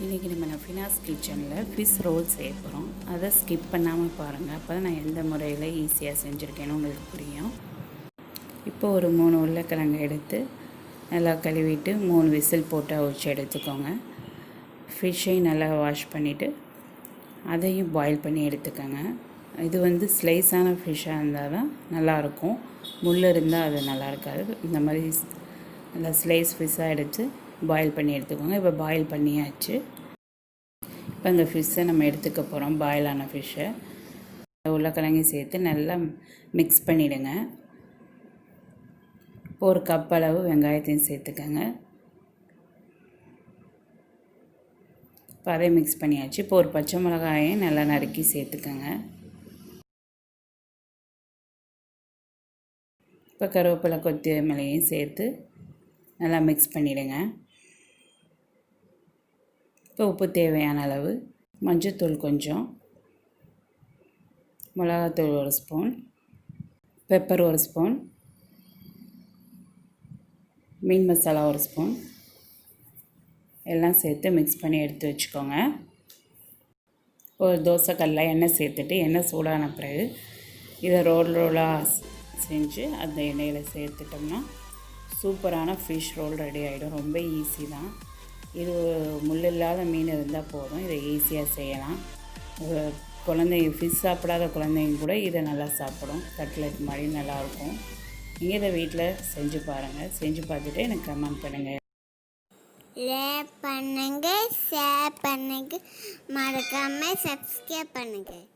இன்றைக்கி நம்ம நஃபீனாஸ் கிச்சனில் ஃபிஷ் ரோல் செய்ய போகிறோம். அதை ஸ்கிப் பண்ணாமல் பாருங்கள். அப்போ தான் நான் எந்த முறையில் ஈஸியாக செஞ்சுருக்கேன்னு உங்களுக்கு புரியும். இப்போ ஒரு 3 உருளைக்கிழங்கு எடுத்து நல்லா கழுவிட்டு 3 விசில் போட்டு அவிச்சு எடுத்துக்கோங்க. ஃபிஷ்ஷையும் நல்லா வாஷ் பண்ணிவிட்டு அதையும் பாயில் பண்ணி எடுத்துக்கோங்க. இது ஸ்லைஸான ஃபிஷ்ஷாக இருந்தால் தான் நல்லாயிருக்கும். முள் இருந்தால் அது நல்லா இருக்காது. இந்த மாதிரி நல்லா ஸ்லைஸ் ஃபிஷ்ஷாக எடுத்து பாயில் பண்ணி எடுத்துக்கோங்க. இப்போ பாயில் பண்ணியாச்சு. இப்போ இந்த ஃபிஷ்ஷை நம்ம எடுத்துக்க போகிறோம். பாயிலான ஃபிஷ்ஷை உருளைக்கிழங்கையும் சேர்த்து நல்லா மிக்ஸ் பண்ணிவிடுங்க. இப்போ ஒரு கப் அளவு வெங்காயத்தையும் சேர்த்துக்கோங்க. இப்போ அதை மிக்ஸ் பண்ணியாச்சு. இப்போ ஒரு பச்சை மிளகாயையும் நல்லா நறுக்கி சேர்த்துக்கோங்க. இப்போ கருவேப்பிலை கொத்தமல்லியையும் சேர்த்து நல்லா மிக்ஸ் பண்ணிவிடுங்க. இப்போ உப்பு தேவையான அளவு, மஞ்சள்தூள் கொஞ்சம், மிளகாத்தூள் 1 ஸ்பூன், பெப்பர் 1 ஸ்பூன், மீன் மசாலா 1 ஸ்பூன் எல்லாம் சேர்த்து மிக்ஸ் பண்ணி எடுத்து வச்சுக்கோங்க. ஒரு தோசைக்கல்லில் எண்ணெய் சேர்த்துட்டு எண்ணெய் சூடான பிறகு இதை ரோலாக செஞ்சு அந்த எண்ணெயில் சேர்த்துட்டோம்னா சூப்பரான ஃபிஷ் ரோல் ரெடி ஆகிடும். ரொம்ப ஈஸி தான். இது முள் இல்லாத மீன் இருந்தால் போதும். இதை ஈஸியாக செய்யலாம். குழந்தைங்க ஃபிஷ் சாப்பிடாத குழந்தைங்க கூட இதை நல்லா சாப்பிடும். கட்லெட் மாதிரி நல்லாயிருக்கும். நீங்கள் இதை வீட்டில் செஞ்சு பாருங்கள். செஞ்சு பார்த்துட்டு எனக்கு கமெண்ட் பண்ணுங்கள். லைக் பண்ணுங்கள், ஷேர் பண்ணுங்கள், மறக்காமல் சப்ஸ்கிரைப் பண்ணுங்கள்.